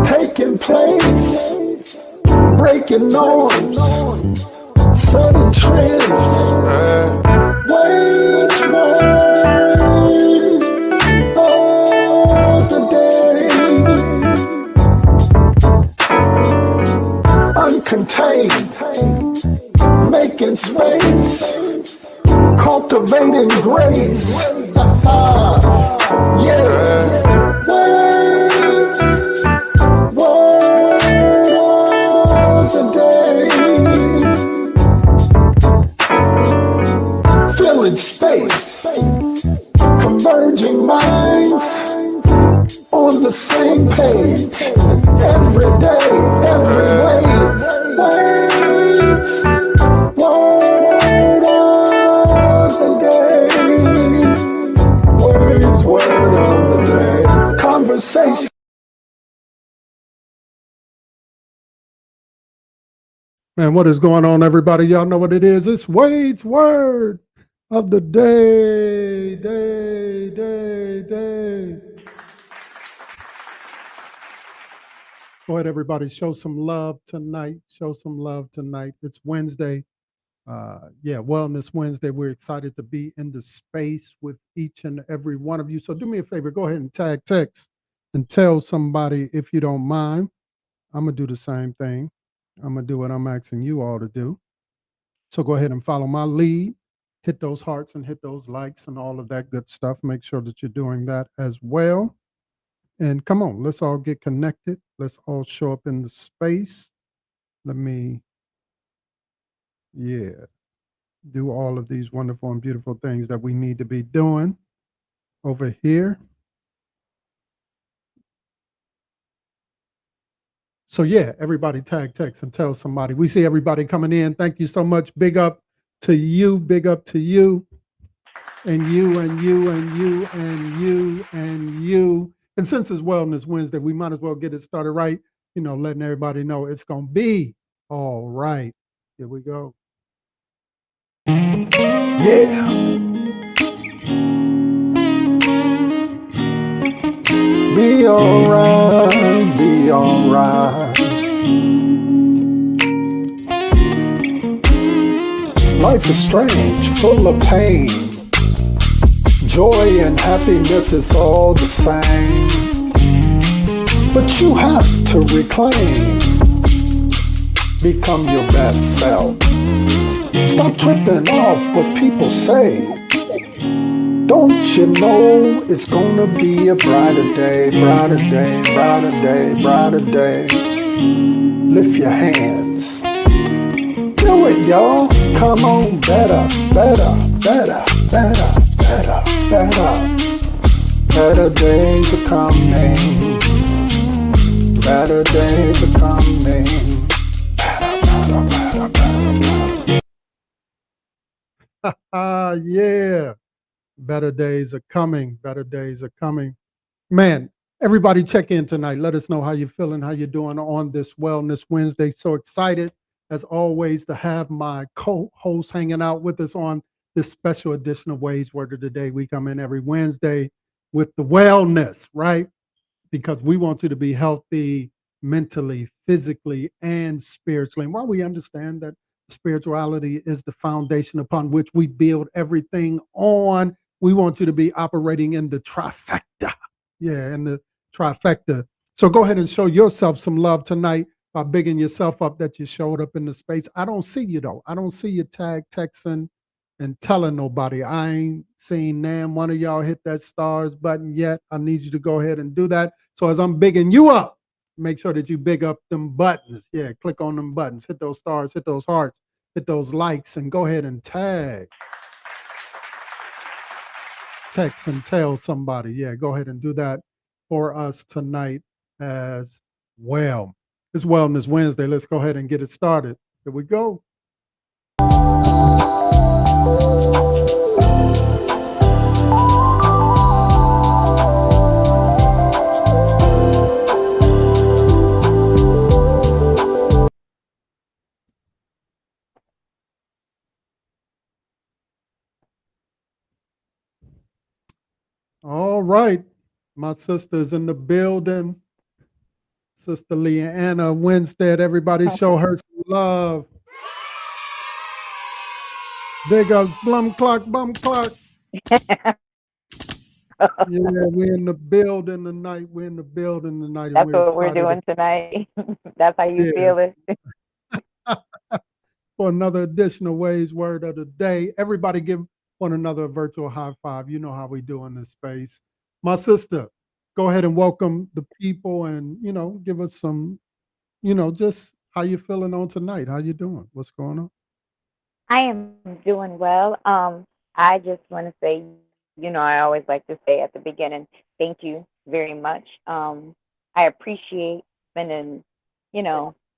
taking place, breaking norms, sudden trends, wage word of the day, uncontained, making space, cultivating grace. Yeah. Word of the day. Filling space. Converging minds on the same page. Every day, every way. Word of the day. Word of the day. Conversation. Man, what is going on, everybody? Y'all know what it is. It's Wade's Word of the Day. Go ahead, everybody. Show some love tonight. Show some love tonight. It's Wednesday. Wellness Wednesday. We're excited to be in the space with each and every one of you. So do me a favor. Go ahead and tag text and tell somebody if you don't mind. I'm going to do the same thing. I'm going to do what I'm asking you all to do. So go ahead and follow my lead. Hit those hearts and hit those likes and all of that good stuff. Make sure that you're doing that as well. And come on, let's all get connected. Let's all show up in the space. Let me, do all of these wonderful and beautiful things that we need to be doing over here. So everybody tag text and tell somebody. We see everybody coming in. Thank you so much. Big up to you. Big up to you. And you and you and you and you and you. And since it's Wellness Wednesday, we might as well get it started right. Letting everybody know it's going to be all right. Here we go. Yeah. Be all right. Be all right. Life is strange, full of pain. Joy and happiness is all the same. But you have to reclaim. Become your best self. Stop tripping off what people say. Don't you know it's gonna be a brighter day, brighter day, brighter day, brighter day. Lift your hands. Do it, y'all. Come on, better, better, better, better, better, better. Better days are coming. Better days are coming. Better, better, better, better, better. Yeah. Better days are coming. Better days are coming. Man, everybody check in tonight. Let us know how you're feeling, how you're doing on this Wellness Wednesday. So excited, as always, to have my co-host hanging out with us on this special edition of Wade's Word of the Day. We come in every Wednesday with the wellness, right? Because we want you to be healthy mentally, physically, and spiritually. And while we understand that spirituality is the foundation upon which we build everything on, we want you to be operating in the trifecta. Yeah, in the trifecta. So go ahead and show yourself some love tonight by bigging yourself up that you showed up in the space. I don't see you, though. I don't see you tag texting and telling nobody. I ain't seen one of y'all hit that stars button yet. I need you to go ahead and do that. So as I'm bigging you up, make sure that you big up them buttons. Yeah, click on them buttons. Hit those stars, hit those hearts, hit those likes, and go ahead and tag. Text and tell somebody. Yeah, go ahead and do that for us tonight as well. It's Wellness Wednesday. Let's go ahead and get it started. Here we go. All right. My sister's in the building. Sister Leanna Winstead. Everybody show her some love. Big ups, Blum Clock, Bum Clock. Yeah, we're in the building tonight. We're in the building tonight, and That's we're what we're excited. doing tonight. That's how you Yeah, feel it. for another edition of Ways Word of the Day. Everybody give one another a virtual high five. You know how we do in this space. My sister, go ahead and welcome the people, and give us some, just how you feeling on tonight. How you doing? What's going on? I am doing well. I just want to say, I always like to say at the beginning, thank you very much. I appreciate spending,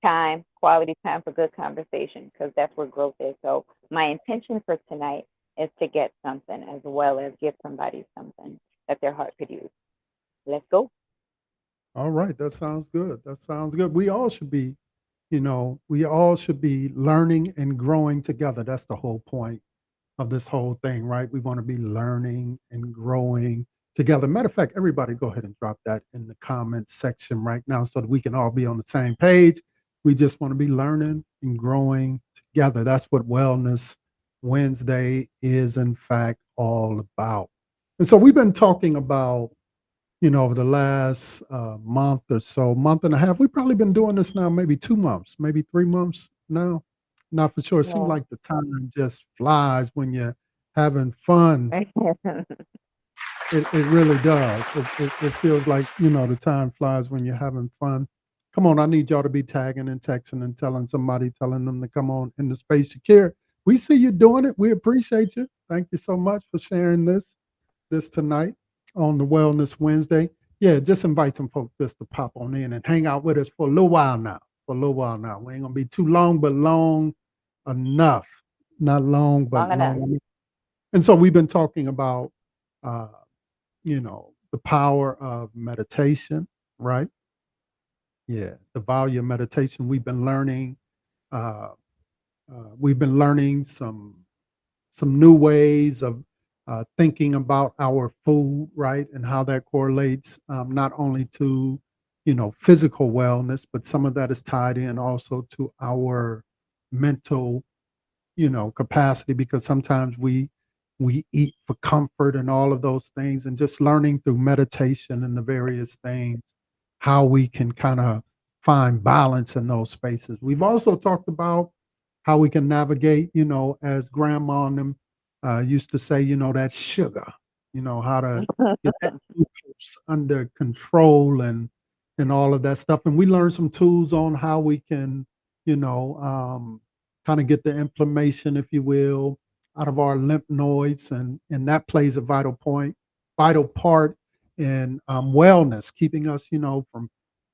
time, quality time for good conversation because that's where growth is. So my intention for tonight is to get something as well as give somebody something that their heart could use. Let's go. All right, that sounds good. That sounds good. We all should be learning and growing together. That's the whole point of this whole thing, right? We want to be learning and growing together. Matter of fact, everybody go ahead and drop that in the comments section right now so that we can all be on the same page. We just want to be learning and growing together. That's what Wellness Wednesday is, in fact, all about. And so we've been talking about, over the last month or so, month and a half. We've probably been doing this now maybe 2 months, maybe 3 months now. Not for sure. It seems Yeah. like the time just flies when you're having fun. It really does. It feels like, the time flies when you're having fun. Come on, I need y'all to be tagging and texting and telling somebody, telling them to come on in the space you care. We see you doing it. We appreciate you. Thank you so much for sharing this tonight on the Wellness Wednesday. Yeah, just invite some folks just to pop on in and hang out with us for a little while now. For a little while now. We ain't gonna be too long, but long enough. Not long, but Long enough. long enough. And so we've been talking about uh, the power of meditation, right? Yeah, the value of meditation. Uh, we've been learning some new ways of thinking about our food, right, and how that correlates not only to physical wellness, but some of that is tied in also to our mental capacity, because sometimes we eat for comfort and all of those things, and just learning through meditation and the various things how we can kind of find balance in those spaces. We've also talked about how we can navigate, as grandma and them used to say, that sugar, how to get that glucose under control, and all of that stuff. And we learned some tools on how we can, you know um, kind of get the inflammation, if you will, out of our lymph nodes, and that plays a vital part in wellness, keeping us,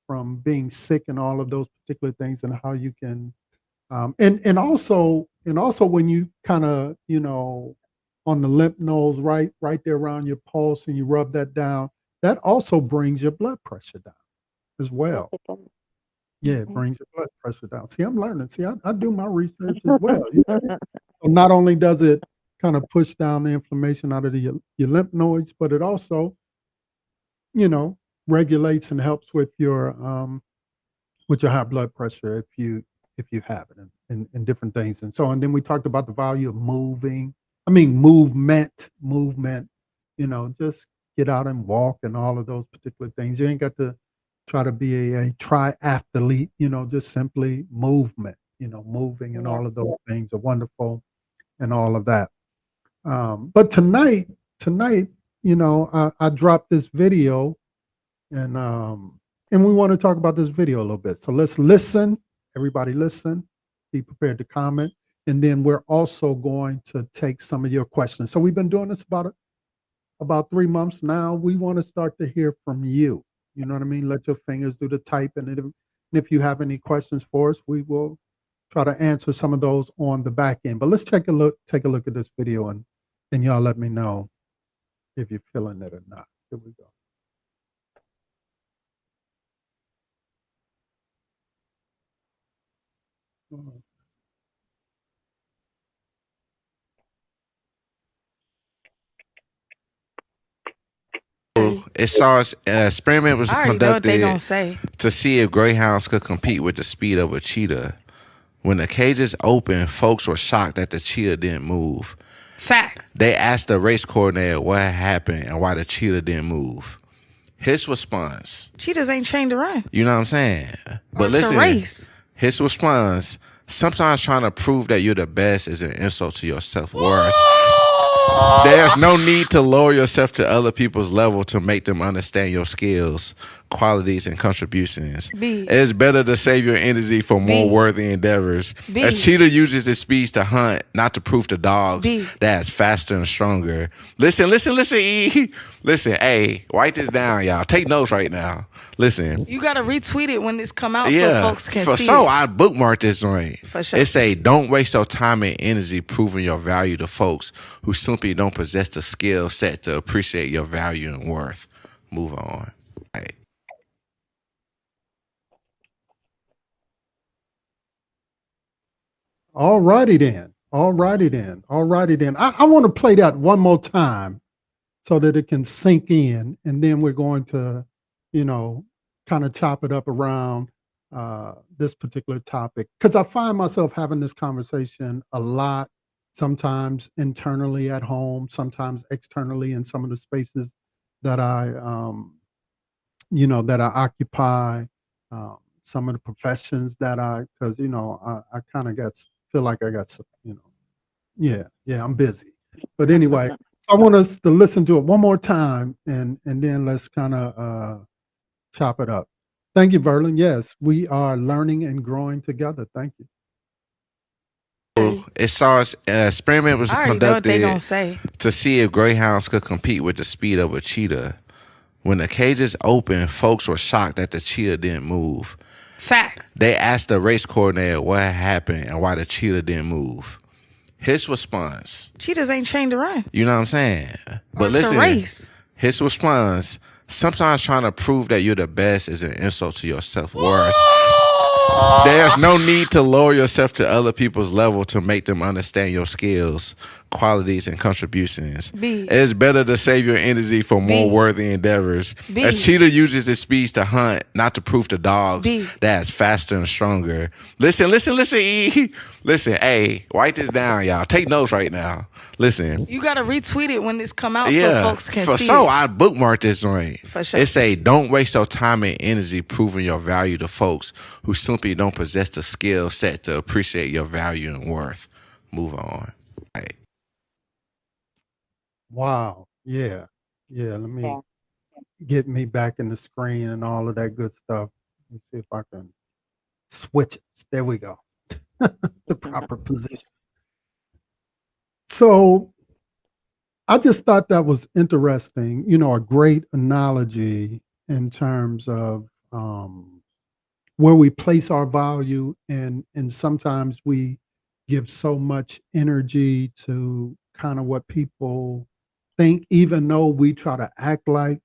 from being sick and all of those particular things, and how you can, and also when you kind of, on the lymph nodes, right there around your pulse, and you rub that down, that also brings your blood pressure down as Yes, well. it does. Yeah, it Mhm. brings your blood pressure down. See, I'm learning. See, I do my research as well. Yeah. So not only does it kind of push down the inflammation out of your lymph nodes, but it also, you know, regulates and helps with your high blood pressure if you have it, and different things. And so, and then we talked about the value of movement, just get out and walk and all of those particular things. You ain't got to try to be a triathlete, just simply moving, and Yeah. all of those things are wonderful, and all of that. But tonight, I dropped this video, and we want to talk about this video a little bit. So let's listen. Everybody, listen. Be prepared to comment, and then we're also going to take some of your questions. So we've been doing this about 3 months now. We want to start to hear from you. You know what I mean? Let your fingers do the typing, and if you have any questions for us, we will try to answer some of those on the back end. But let's take a look at this video, and y'all let me know if you're feeling it or not. Here we go. Mhm. It saw an experiment was I already know what they conducted gonna say. to see if greyhounds could compete with the speed of a cheetah. When the cages opened, folks were shocked that the cheetah didn't move. Facts. They asked the race coordinator what had happened and why the cheetah didn't move. His response, Cheetahs ain't trained to run. you know what I'm saying? But Or to listen, race. his response, sometimes trying to prove that you're the best is an insult to your self-worth. There's no need to lower yourself to other people's level to make them understand your skills, qualities, and contributions. B. It's better to save your energy for more B. worthy endeavors. B. A cheetah uses its speed to hunt, not to prove to dogs B. that it's faster and stronger. Listen, E. Listen, hey, write this down, y'all. Take notes right now. Listen. You gotta retweet it when this come out Yeah, so folks can for see sure. it. I bookmarked this joint. For sure. It say, don't waste your time and energy proving your value to folks who simply don't possess the skill set to appreciate your value and worth. Move on. Right. All righty then. All righty then. All righty then. I want to play that one more time so that it can sink in. And then we're going to, kind of chop it up around this particular topic. Because I find myself having this conversation a lot, sometimes internally at home, sometimes externally in some of the spaces that that I occupy, some of the professions that because I kind of feel like I got some, yeah, I'm busy. But anyway, I want us to listen to it one more time, and then let's kind of chop it up. Thank you, Verlin. Yes, we are learning and growing together. Thank you. It saw an experiment was I already know what they conducted gonna say. to see if greyhounds could compete with the speed of a cheetah. When the cages opened, folks were shocked that the cheetah didn't move. Facts. They asked the race coordinator what had happened and why the cheetah didn't move. His response, Cheetahs ain't trained to run. you know what I'm saying? But Or listen, to race. his response, sometimes trying to prove that you're the best is an insult to your self-worth. There's no need to lower yourself to other people's level to make them understand your skills, qualities, and contributions. B. It's better to save your energy for more B. worthy endeavors. B. A cheetah uses its speed to hunt, not to prove to dogs B. that it's faster and stronger. Listen, E. Listen, hey, write this down, y'all. Take notes right now. Listen. You gotta retweet it when this come out Yeah, so folks can for see sure. it. I bookmarked this joint. For sure. It say, don't waste your time and energy proving your value to folks who simply don't possess the skill set to appreciate your value and worth. Move on. Right. Wow. Yeah. Yeah. Let me Yeah. get me back in the screen and all of that good stuff. Let me see if I can switch it. There we go. The proper position. So I just thought that was interesting, a great analogy in terms of where we place our value, and sometimes we give so much energy to kind of what people think, even though we try to act like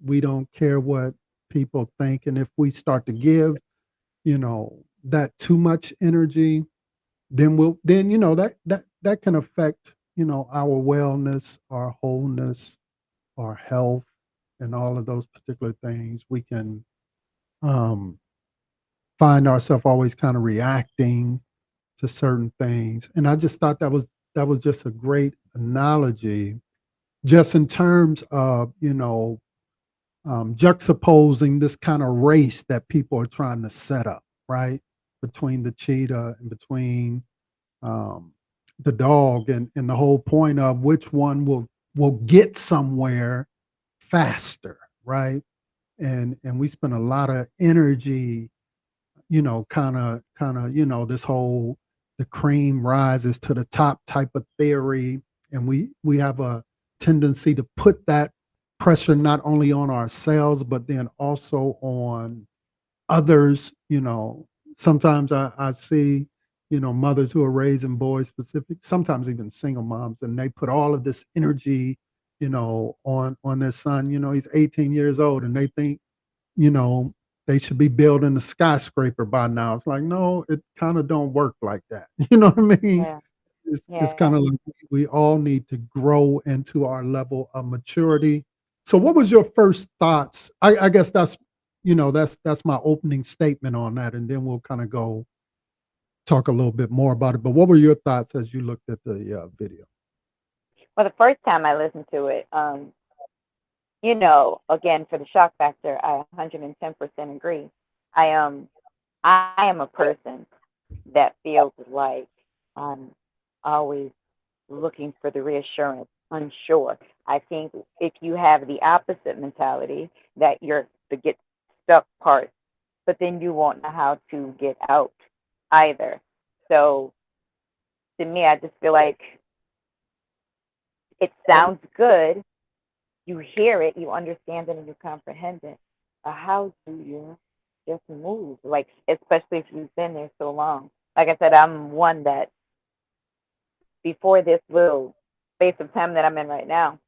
we don't care what people think. And if we start to give, that too much energy, then that can affect, our wellness, our wholeness, our health, and all of those particular things. We can find ourselves always kind of reacting to certain things. And I just thought that was just a great analogy, just in terms of, juxtaposing this kind of race that people are trying to set up, right? Between the cheetah and between the dog, and the whole point of which one will get somewhere faster, right? And we spend a lot of energy, kind of, this whole the cream rises to the top type of theory, and we have a tendency to put that pressure not only on ourselves but then also on others. Sometimes I see, mothers who are raising boys specific, sometimes even single moms, and they put all of this energy, on their son. He's 18 years old, and they think, you know, they should be building a skyscraper by now. It's like, no, it kind of don't work like that. You know what I mean? Yeah. It's Yeah. kind of like we all need to grow into our level of maturity, So what was your first thoughts? I guess that's, that's my opening statement on that, and then we'll kind of go talk a little bit more about it. But what were your thoughts as you looked at the video? Well, the first time I listened to it, again, for the shock factor, I 110% agree. I I am a person that feels like I'm always looking for the reassurance, unsure. I think if you have the opposite mentality, that you're the get stuck part, but then you won't know how to get out either. So to me, I just feel like it sounds good. You hear it, you understand it, and you comprehend it. But how do you just move? Like, especially if you've been there so long. Like I said, I'm one that before this little space of time that I'm in right now,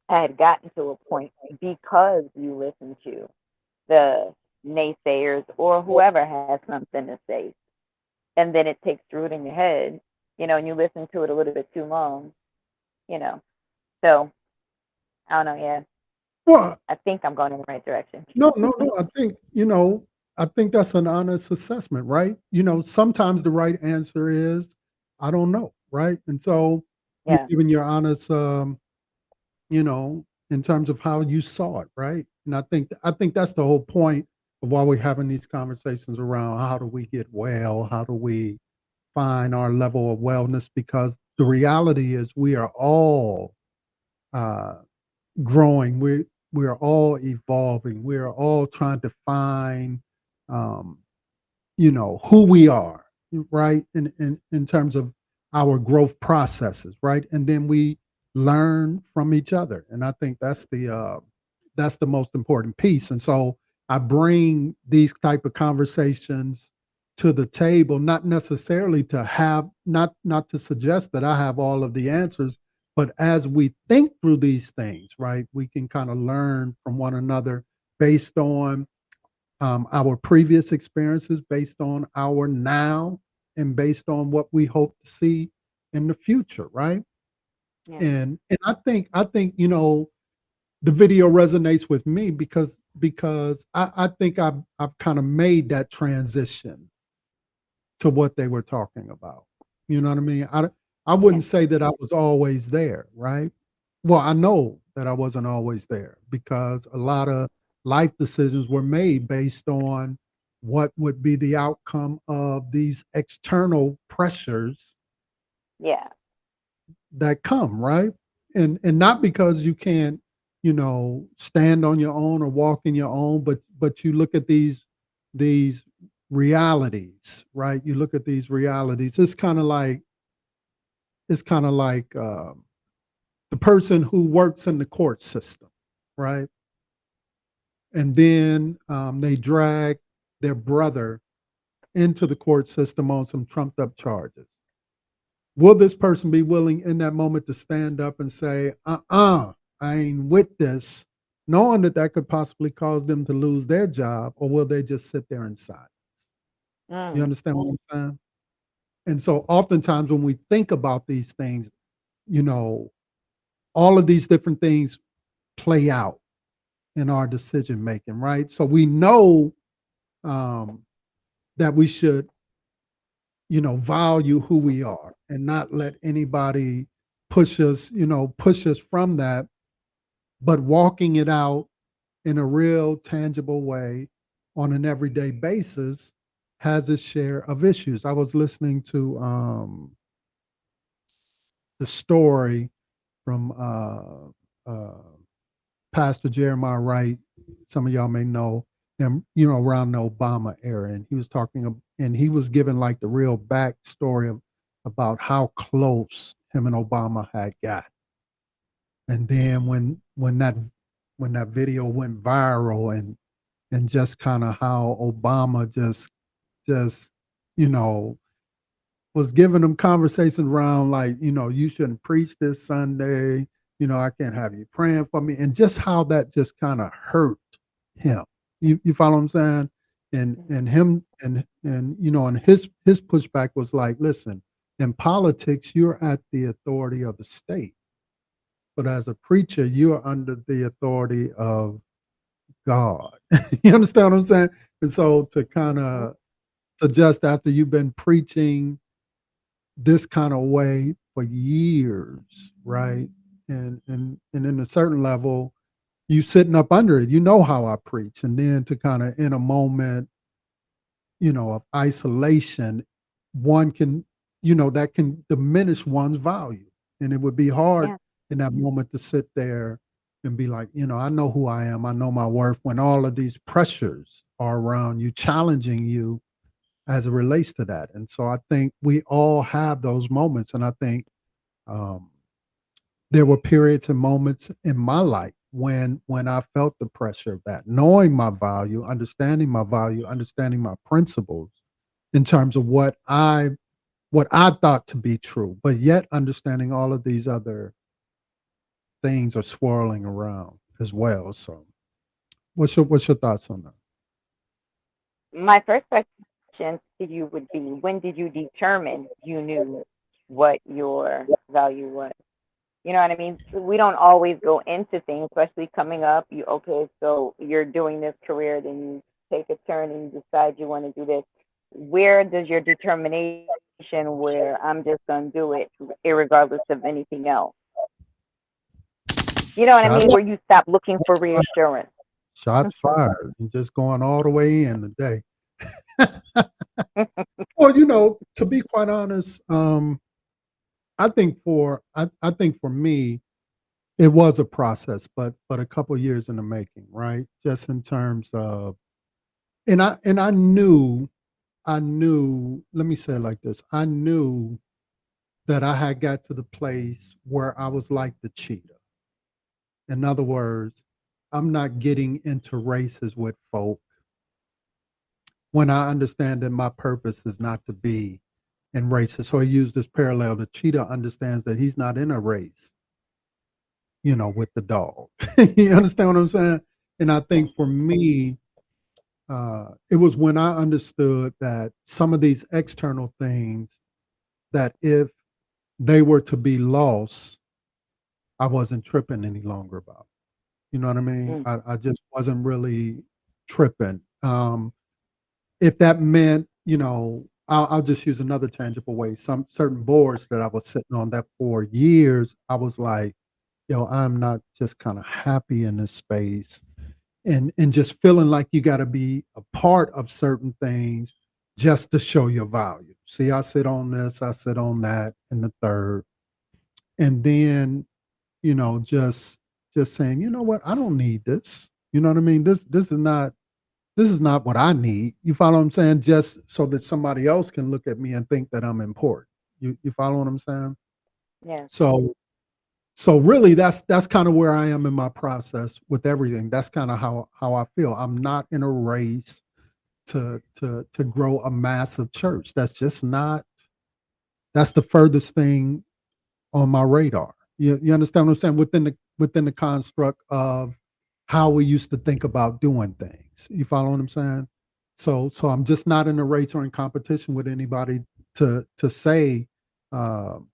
I had gotten to a point because you listen to the naysayers or whoever has something to say, and then it takes root in your head, and you listen to it a little bit too long, you know. So I don't know. Yeah, Well, I think I'm going in the right direction. no, no, no. I think that's an honest assessment, right? Sometimes the right answer is, I don't know, right? And so you're Yeah, giving your honest, in terms of how you saw it, right? And I think that's the whole point of why we're having these conversations around how do we get well, how do we find our level of wellness, because the reality is we are all uh, growing. We're all evolving. We're all trying to find, um, who we are, right? In terms of our growth processes, right? And then we learn from each other. And I think that's the most important piece. And so I bring these type of conversations to the table, not necessarily to have, not to suggest that I have all of the answers, but as we think through these things, right, we can kind of learn from one another based on our previous experiences, based on our now, and based on what we hope to see in the future, right? yeah, And I think the video resonates with me because I think I've kind of made that transition to what they were talking about. You know what I mean? I yeah, wouldn't say that I was always there, right? Well, I know that I wasn't always there because a lot of life decisions were made based on what would be the outcome of these external pressures yeah, that come, right? And not because you can't, stand on your own or walk in your own, but you look at these realities, right? You look at these realities. It's kind of like the person who works in the court system, right? And then they drag their brother into the court system on some trumped up charges. Will this person be willing in that moment to stand up and say, I ain't with this, knowing that that could possibly cause them to lose their job, or will they just sit there in silence? You mm, understand what I'm saying? And so oftentimes when we think about these things, you know, all of these different things play out in our decision making, right? So we know um, that we should, value who we are and not let anybody push us from that, but walking it out in a real tangible way on an everyday basis has its share of issues. I was listening to the story from Pastor Jeremiah Wright. Some of y'all may know him, around the Obama era, and he was and he was giving like the real backstory about how close him and Obama had got. And then when that video went viral, and just kind of how Obama just you know was giving them conversations around like, you shouldn't preach this Sunday, I can't have you praying for me, and just how that just kind of hurt him. You follow what I'm saying? And mm, him and his pushback was like, listen, in politics, you're at the authority of the state, but as a preacher, you are under the authority of God. You understand what I'm saying? And so to kind Mhm. of suggest after you've been preaching this kind of way for years, right? And in a certain level, you sitting up under it, you know how I preach. And then to kind of in a moment, of isolation, one can, that can diminish one's value. And it would be hard Yeah. in that moment to sit there and be like, I know who I am, I know my worth, when all of these pressures are around you, challenging you as it relates to that. And so I think we all have those moments. And I think um, there were periods and moments in my life when I felt the pressure of that, knowing my value, understanding my principles in terms of what I thought to be true, but yet understanding all of these other things are swirling around as well. So what's your thoughts on that? My first question to you would be, when did you determine you knew what your value was? You know what I mean? So we don't always go into things, especially coming up. Okay, so you're doing this career, then you take a turn and you decide you want to do this. Where does your determination, where I'm just gonna do it, irregardless of anything else? You know what I Shots mean? Where you stop looking for reassurance. shots fired. You're just going all the way in today. Well, to be quite honest, I think for me, it was a process, but a couple years in the making, right? Just in terms of, and I knew. Let me say it like this: I knew that I had got to the place where I was like the cheetah. In other words, I'm not getting into races with folk when I understand that my purpose is not to be in races. So I use this parallel. The cheetah understands that he's not in a race, with the dog. You understand what I'm saying? And I Yeah. think for me, it was when I understood that some of these external things, that if they were to be lost, I wasn't tripping any longer about. You know what I mean? Mm. I just wasn't really tripping. If that meant, I'll just use another tangible way. Some certain boards that I was sitting on that for years, I was like, yo, I'm not just kind of happy in this space, and just feeling like you got to be a part of certain things just to show your value. See, I sit on this, I sit on that, and the third, and then just saying, you know what, I don't need this. You know what I mean? This is not what I need. You follow what I'm saying? Just so that somebody else can look at me and think that I'm important. You follow what I'm saying? Yeah. So really that's kind of where I am in my process with everything. That's kind of how I feel. I'm not in a race to grow a massive church. That's the furthest thing on my radar. You understand what I'm saying? Within the construct of how we used to think about doing things. You follow what I'm saying? So I'm just not in a race or in competition with anybody to say, because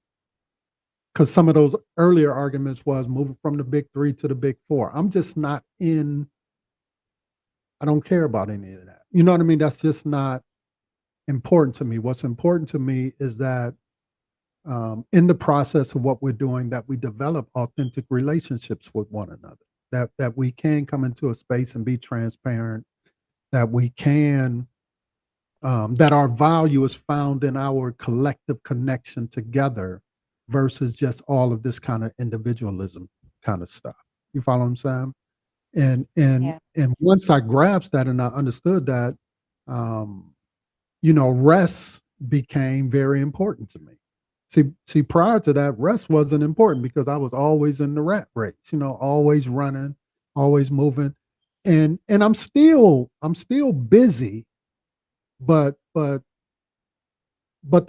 some of those earlier arguments was moving from the big three to the big four. I'm just not in. I don't care about any of that. You know what I mean? That's just not important to me. What's important to me is that in the process of what we're doing, that we develop authentic relationships with one another, that we can come into a space and be transparent, that we can that our value is found in our collective connection together versus just all of this kind of individualism kind of stuff. You follow what I'm saying? And and Yeah. and once I grasped that and I understood that, um, rest became very important to me. See, prior to that, rest wasn't important because I was always in the rat race, always running, always moving. And I'm still busy, but the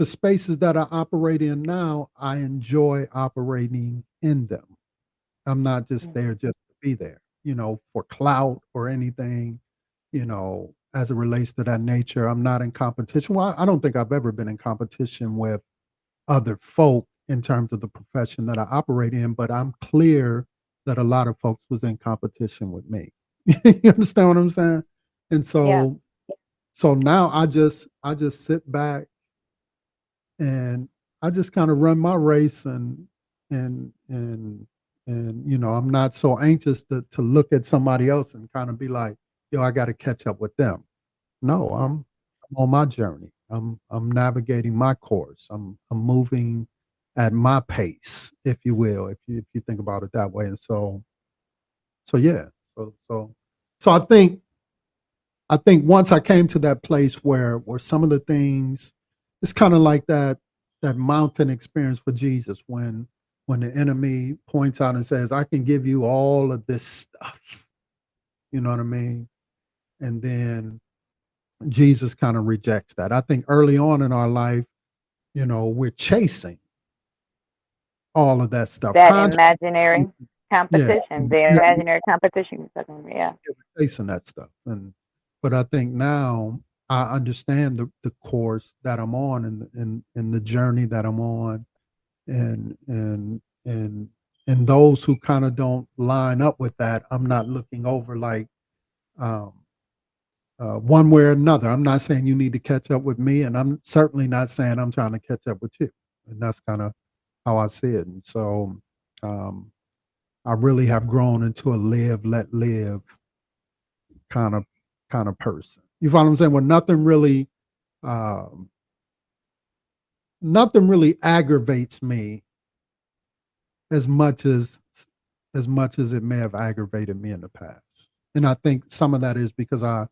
spaces that I operate in now, I enjoy operating in them. I'm not just Mm. there just to be there, for clout or anything, as it relates to that nature. I'm not in competition. Well, I don't think I've ever been in competition with other folk in terms of the profession that I operate in, but I'm clear that a lot of folks was in competition with me. You understand what I'm saying? And Yeah. so now I just sit back and I just kind of run my race and and I'm not so anxious to look at somebody else and kind of be like, yo, I got to catch up with them. No, Yeah. I'm on my journey. I'm navigating my course. I'm moving at my pace, if you will, if you think about it that way. And so yeah. So so I think once I came to that place where some of the things, it's kind of like that mountain experience for Jesus when the enemy points out and says, I can give you all of this stuff. You know what I mean? And then Jesus kind of rejects that. I think early on in our life, we're chasing all of that stuff. That imaginary Yeah, competition, the yeah, imaginary competition. Yeah. chasing that stuff. But I think now I understand the course that I'm on and the journey that I'm on, and and and those who kind of don't line up with that, I'm not looking over like um, one way or another. I'm not saying you need to catch up with me, and I'm certainly not saying I'm trying to catch up with you. And that's kind of how I see it. And so um, I really have grown into a live, let live kind of person. You follow what I'm saying? Where um, nothing really aggravates me as much as it may have aggravated me in the past. And I think some of that is because I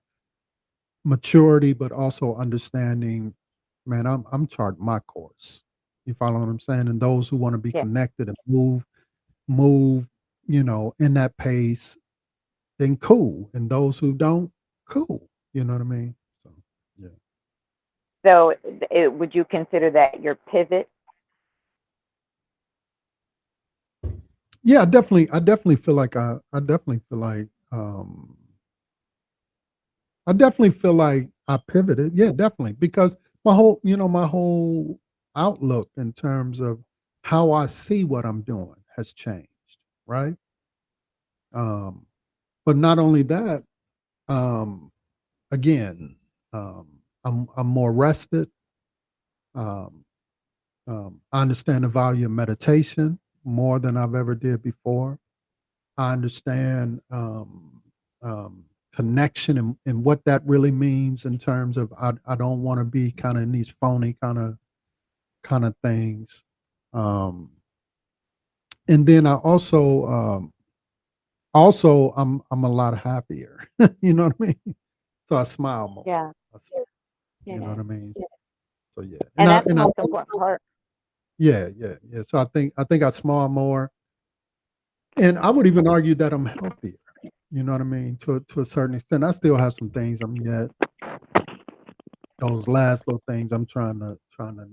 maturity, but also understanding, man, I'm charting my course. You follow what I'm saying? And those who want to be Yeah. connected and move, in that pace, then cool. And those who don't, cool. You know what I mean? So yeah. So, would you consider that your pivot? Yeah, I definitely feel like I pivoted. Yeah, definitely. Because my whole outlook in terms of how I see what I'm doing has changed. Right. Um, but not only that, um, again, I'm more rested. Um, I understand the value of meditation more than I've ever did before. I understand connection and what that really means in terms of I don't want to be kind of in these phony kind of things. Um, and then I also I'm a lot happier. You know what I mean? So I smile more. Yeah. You know Yeah. what I mean? So yeah, And that's the most important part. yeah. So I think I smile more, and I would even argue that I'm healthier. You know what I mean? To a certain extent, I still have some things I'm yet those last little things I'm trying to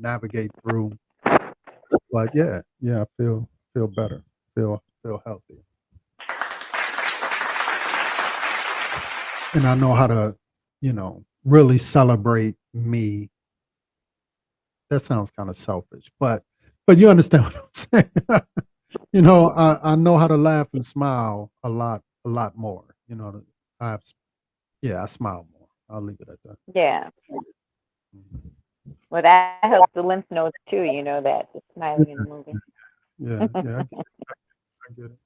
navigate through. But yeah, I feel better, feel healthier, and I know how to, really celebrate me. That sounds kind of selfish, but you understand what I'm saying. I know how to laugh and smile a lot more. I have, yeah, I smile more. I'll leave it at that. Yeah. Mhm. Well, that helps the lymph nodes too. That the smiling Yeah, and moving. yeah. I get it.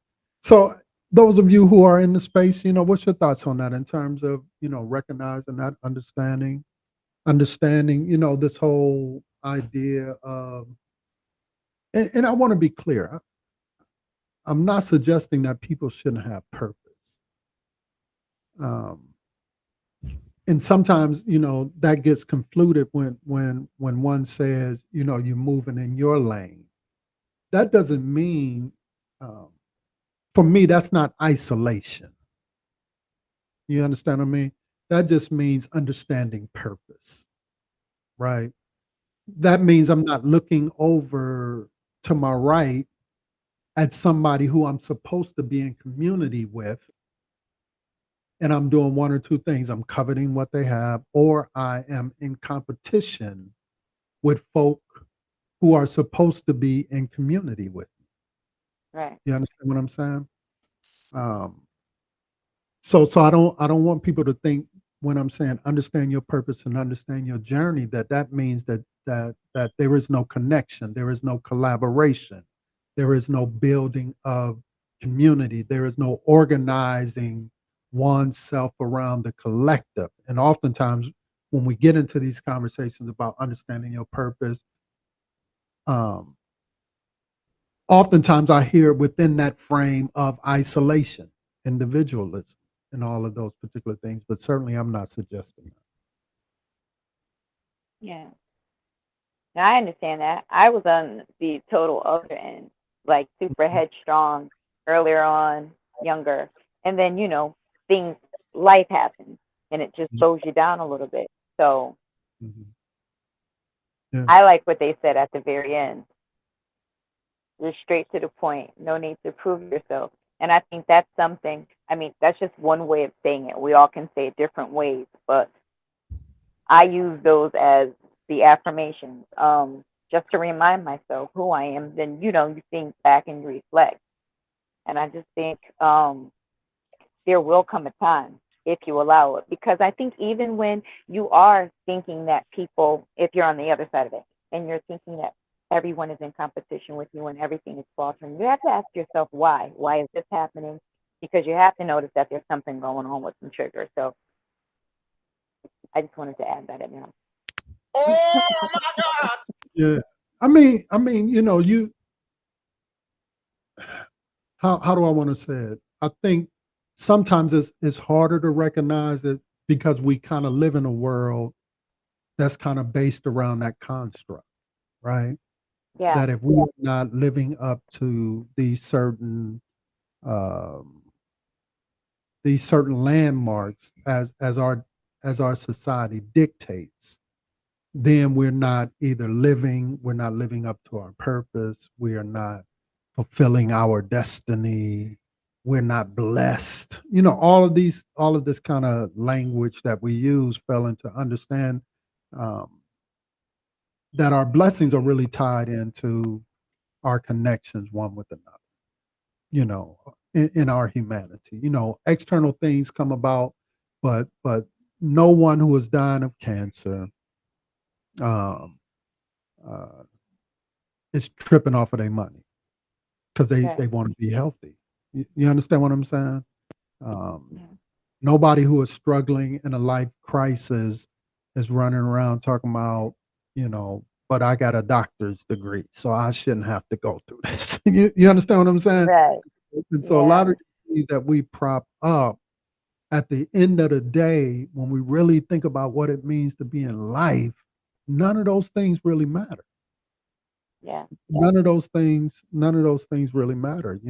So those of you who are in the space, what's your thoughts on that in terms of, recognizing that, understanding, this whole idea of, and I want to be clear, I'm not suggesting that people shouldn't have purpose. Um, and sometimes, that gets conflated when one says, you're moving in your lane. That doesn't mean, um, for me, that's not isolation. You understand what I mean? That just means understanding purpose, right? That means I'm not looking over to my right at somebody who I'm supposed to be in community with, and I'm doing one or two things. I'm coveting what they have, or I am in competition with folk who are supposed to be in community with you. Right. You understand what I'm saying? Um, so I don't want people to think when I'm saying understand your purpose and understand your journey that means that there is no connection, there is no collaboration, there is no building of community, there is no organizing oneself around the collective. And oftentimes when we get into these conversations about understanding your purpose, um, oftentimes I hear within that frame of isolation, individualism, and all of those particular things. But certainly, I'm not suggesting that. Yeah. Now, I understand that. I was on the total other end, like super headstrong earlier on, younger. And then, things, life happens and it just slows you down a little bit. So Mhm. Yeah, I like what they said at the very end. Just straight to the point. No need to prove yourself. And I think that's something, I mean, that's just one way of saying it. We all can say it different ways, but I use those as the affirmations, just to remind myself who I am. Then, you think back and reflect. And I just think there will come a time if you allow it. Because I think even when you are thinking that people, if you're on the other side of it, and you're thinking that everyone is in competition with you and everything is faltering, you have to ask yourself why. Why is this happening? Because you have to notice that there's something going on with some triggers. So I just wanted to add that in there. yeah. You. How do I want to say it? I think sometimes it's harder to recognize it because we kind of live in a world that's kind of based around that construct, right? Yeah, That if we're not living up to um, these certain landmarks as our society dictates, then we're not living up to our purpose, we are not fulfilling our destiny, we're not blessed. All of this kind of language that we use failing to understand um, that our blessings are really tied into our connections one with another, in our humanity. External things come about, but no one who is dying of cancer um, uh, is tripping off of their money because right. they want to be healthy. You understand what I'm saying? Um, Yeah. Nobody who is struggling in a life crisis is running around talking about, but I got a doctor's degree, so I shouldn't have to go through this. You understand what I'm saying? Right. And so a lot Yeah. of the things that we prop up at the end of the day, when we really think about what it means to be in life, none of those things really matter. Yeah. None of those things really matter,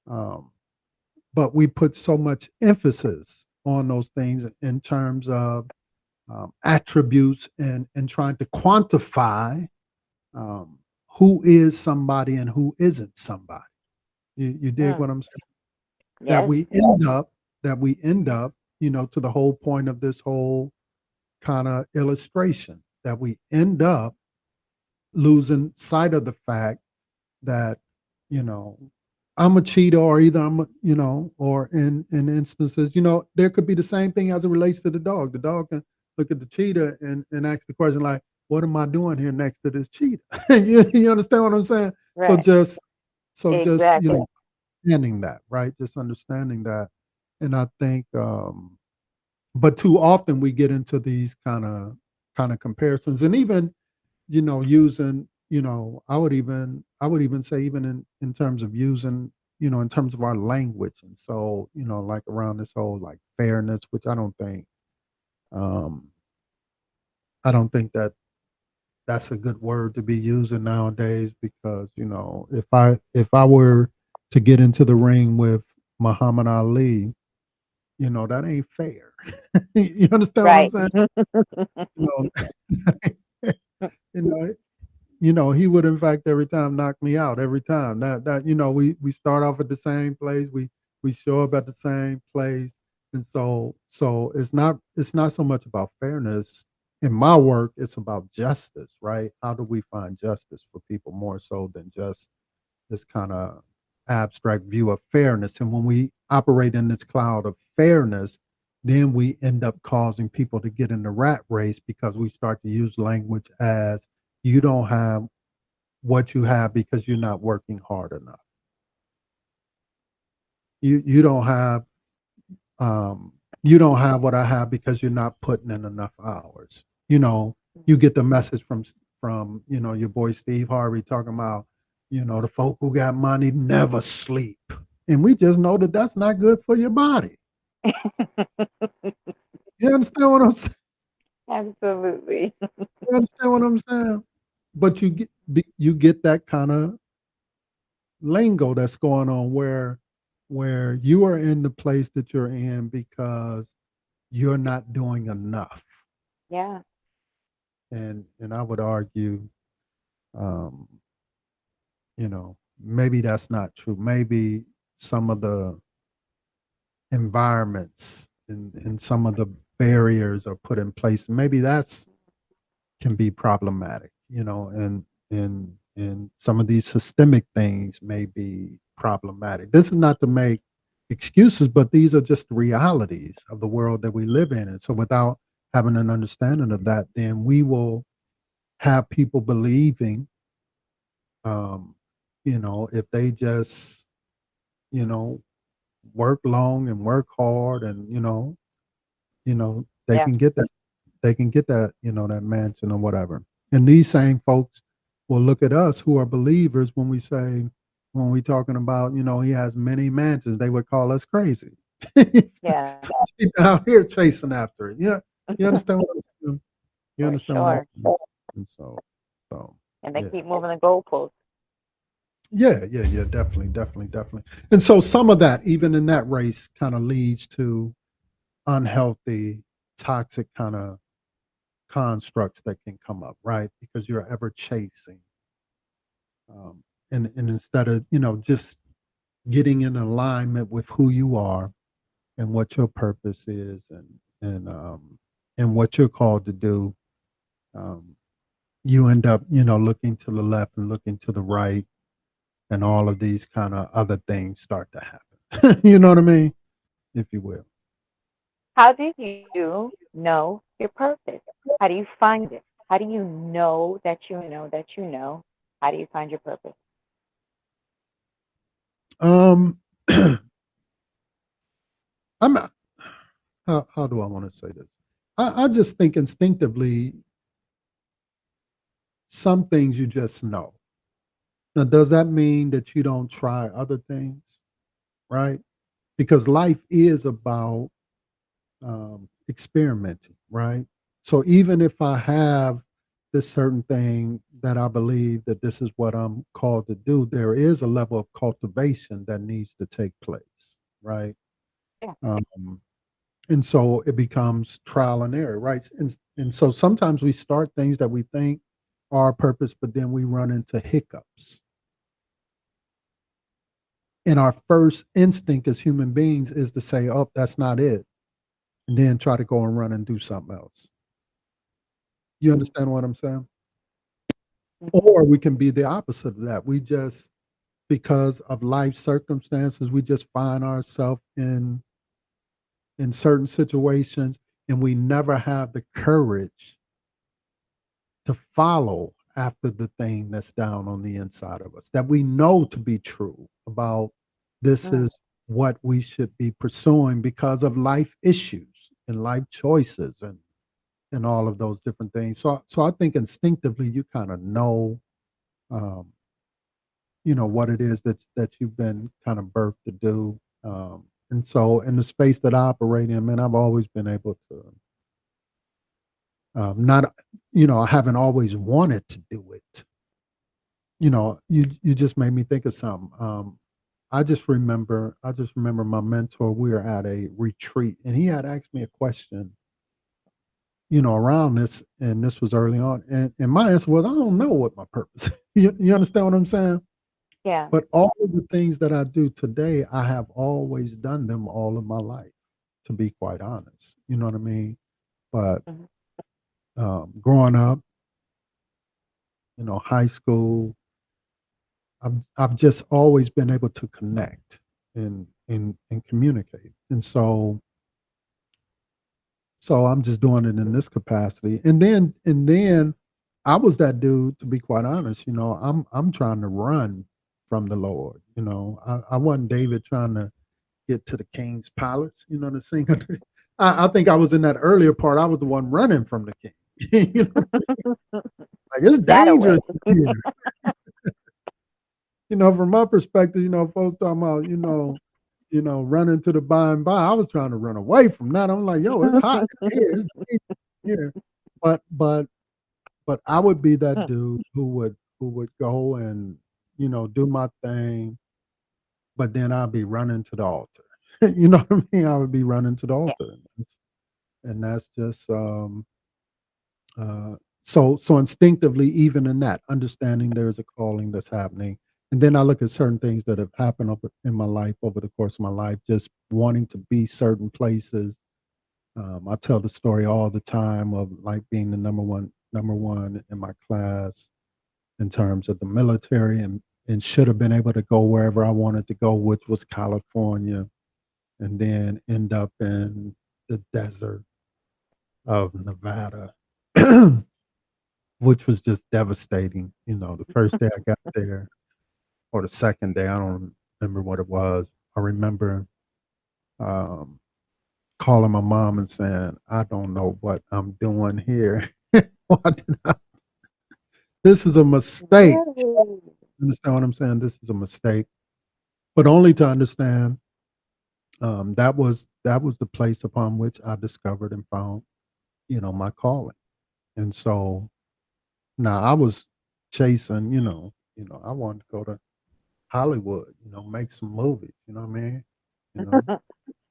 um, but we put so much emphasis on those things in terms of attributes and trying to quantify um, who is somebody and who isn't somebody. You dig Mm. what I'm saying? that Yes. we end up that we end up to the whole point of this whole kind of illustration, that we end up losing sight of the fact that you know I'm a cheater, or either or in instances, there could be the same thing as it relates to the dog. The dog can look at the cheetah and ask the question like, what am I doing here next to this cheetah? You understand what I'm saying? so Right. just so just Exactly. understanding that, right? Just understanding that. And I think but too often we get into these kind of comparisons, and even using, I would even say, even in terms of using, in terms of our language. And so, like around this whole like fairness, which um I don't think that that's a good word to be using nowadays, because if I were to get into the ring with Muhammad Ali, that ain't fair. You understand what I'm Right. saying? You know, you know, he would in fact every time knock me out every time. That we start off at the same place, we show up at the same place, and so it's not so much about fairness. in my work, it's about justice, right? How do we find justice for people more so than just this kind of abstract view of fairness? And when we operate in this cloud of fairness, then we end up causing people to get in the rat race because we start to use language as you don't have what you have because you're not working hard enough. You don't have um, you don't have what I have because you're not putting in enough hours. You get the message from your boy Steve Harvey talking about the folk who got money never sleep, and we just know that that's not good for your body. You understand what I'm saying? Absolutely. You understand what I'm saying? But you get that kind of lingo that's going on where you are in the place that you're in because you're not doing enough. Yeah. And I would argue, um, maybe that's not true. Maybe some of the environments and some of the barriers are put in place. Maybe that's can be problematic, and some of these systemic things may be problematic. This is not to make excuses, but these are just realities of the world that we live in. And so without having an understanding of that, then we will have people believing, um, if they just, you know, work long and work hard and, they Yeah. can get that that mansion or whatever. And these same folks will look at us who are believers when we talking about, he has many mansions, they would call us crazy. Yeah. Out here chasing after it. Yeah. You understand what I'm saying? You For understand what I'm sure. saying? And so And they yeah. keep moving the goalposts. Yeah, definitely. And so some of that, even in that race, kind of leads to unhealthy, toxic kind of constructs that can come up, right? Because you're ever chasing. And instead of, just getting in alignment with who you are and what your purpose is and what you're called to do, um, you end up, looking to the left and looking to the right, and all of these kind of other things start to happen. You know what I mean? If you will. How do you know your purpose? How do you find it? How do you know that you know that you know? How do you find your purpose? Um, I'm how do I want to say this? I just think instinctively some things you just know. Now, does that mean that you don't try other things? Right? Because life is about experimenting, right? So even if I have this certain thing that I believe that this is what I'm called to do, there is a level of cultivation that needs to take place, right? Yeah. Um, and so it becomes trial and error, right? And so sometimes we start things that we think are our purpose, but then we run into hiccups. And our first instinct as human beings is to say, "Oh, that's not it," and then try to go and run and do something else. You understand what I'm saying? Mhm. Or we can be the opposite of that. We just, because of life circumstances, we just find ourselves in certain situations, and we never have the courage to follow after the thing that's down on the inside of us that we know to be true about this Mm. is what we should be pursuing because of life issues and life choices and all of those different things. So I think instinctively you kind of know, um, what it is that you've been kind of birthed to do. And so in the space that I operate in, man, I've always been able to, not, I haven't always wanted to do it. You just made me think of something. I just remember my mentor. We were at a retreat, and he had asked me a question, around this, and this was early on, and my answer was, I don't know what my purpose. You understand what I'm saying? Yeah. But all of the things that I do today, I have always done them all of my life. To be quite honest, you know what I mean. But Mhm. growing up, high school, I've just always been able to connect and communicate, and so I'm just doing it in this capacity, and then I was that dude, to be quite honest. I'm trying to run from the Lord. I wasn't David trying to get to the king's palace. The scene. I think I was in that earlier part. I was the one running from the king. Like it's That away. dangerous here. From my perspective, folks talking about, running to the by and by. I was trying to run away from that. I'm like, yo, it's hot in here. It's dangerous here. But I would be that dude who would go and, do my thing, but then I'd be running to the altar. You know what I mean? I would be running to the Yeah. altar. And that's just so instinctively, even in that, understanding there's a calling that's happening. And then I look at certain things that have happened in my life over the course of my life, just wanting to be certain places. I tell the story all the time of like being the number one in my class in terms of the military, and should have been able to go wherever I wanted to go, which was California, and then end up in the desert of Nevada, which was just devastating. The first day I got there, or the second day, I don't remember what it was. I remember um, calling my mom and saying, "I don't know what I'm doing here. Why did I- This is a mistake." Really? Understand what I'm saying? This is a mistake, but only to understand that was the place upon which I discovered and found, my calling. And so now I was chasing, I wanted to go to Hollywood, make some movies, you know what I mean? You know,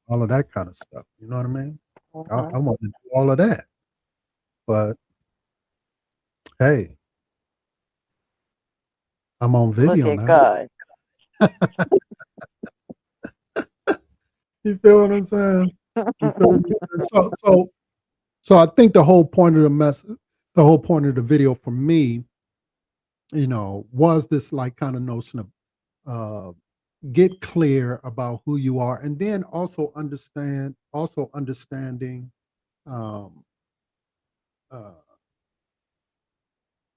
all of that kind of stuff. You know what I mean? I wanted to do all of that. But hey, I'm on Look video at now. God. You feel what I'm saying? You feel what I'm saying? So I think the whole point of the whole point of the video for me, was this like kind of notion of uh, get clear about who you are, and then also understanding um, uh,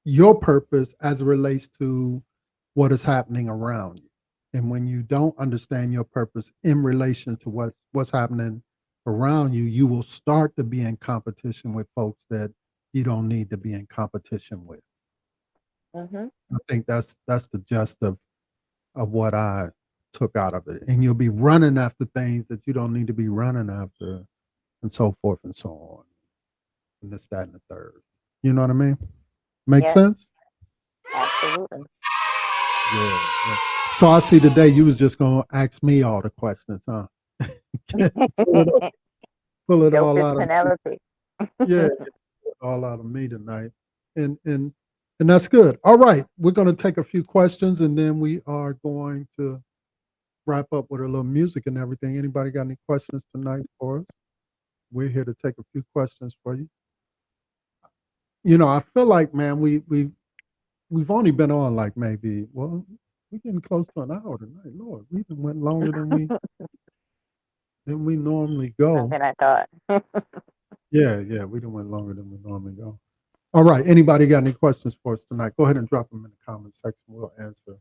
your purpose as it relates to what is happening around you. And when you don't understand your purpose in relation to what's happening around you, you will start to be in competition with folks that you don't need to be in competition with. Mhm. I think that's the gist of what I took out of it. And you'll be running after things that you don't need to be running after, and so forth and so on. And this, that, and the third. You know what I mean? Make Yes, sense? absolutely. Yeah, yeah. So I see today you was just gonna ask me all the questions, huh? pull it up, pull it Dope all as out of me. Penelope. Yeah, pull it all out of me tonight. And that's good. All right. We're gonna take a few questions and then we are going to wrap up with a little music and everything. Anybody got any questions tonight for us? We're here to take a few questions for you. I feel like, man, we've only been on like maybe, well, we're getting close to an hour tonight. Lord, we even went longer than we normally go. Something I thought. Yeah, we done went longer than we normally go. All right. Anybody got any questions for us tonight? Go ahead and drop them in the comment section. We'll answer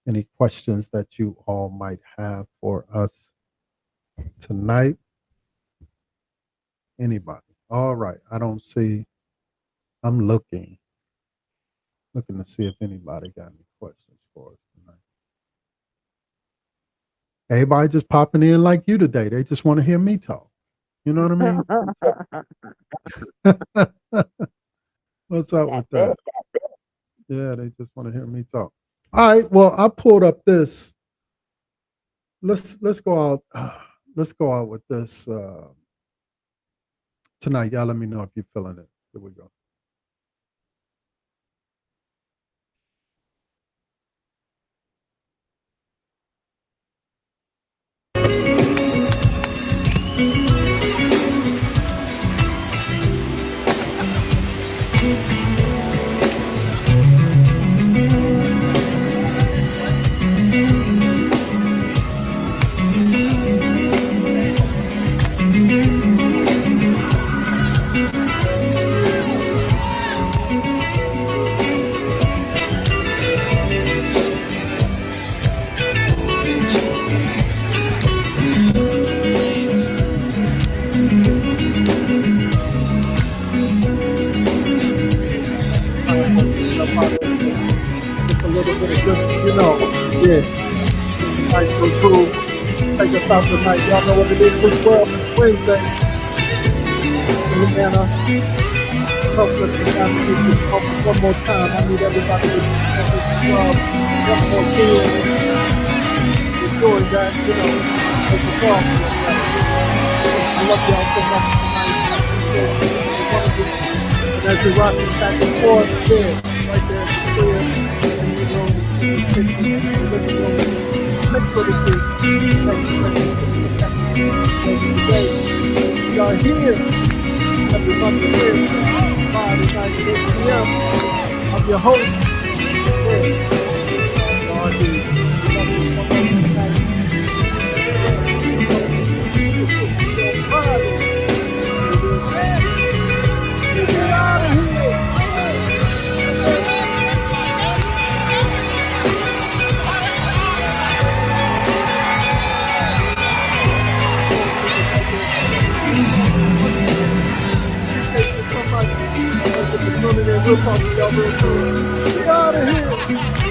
any questions that you all might have for us tonight. Anybody? All right. I don't see. I'm looking to see if anybody got any questions for us tonight. Everybody just popping in like you today. They just want to hear me talk. You know what I mean? What's up with That's that? Yeah, they just want to hear me talk. All right. Well, I pulled up this. Let's go out. Let's go out with this tonight. Y'all let me know if you're feeling it. Here we go. Just a little bit of good, yeah. Nice and cool. Take us out tonight. Y'all know what it is. This World Wednesday. Louisiana. Help us to one more time. I need everybody to one more kid. Enjoy that, as a talk. I love y'all so much tonight. And as you rock this back and forth, yeah, right there, clear. Next for the kids. Y'all here every Monday here, Friday night at 8 p.m. I'm your host. Y'all here. Love you so much tonight. Get out of here. We'll talk to y'all real soon. Get out of here.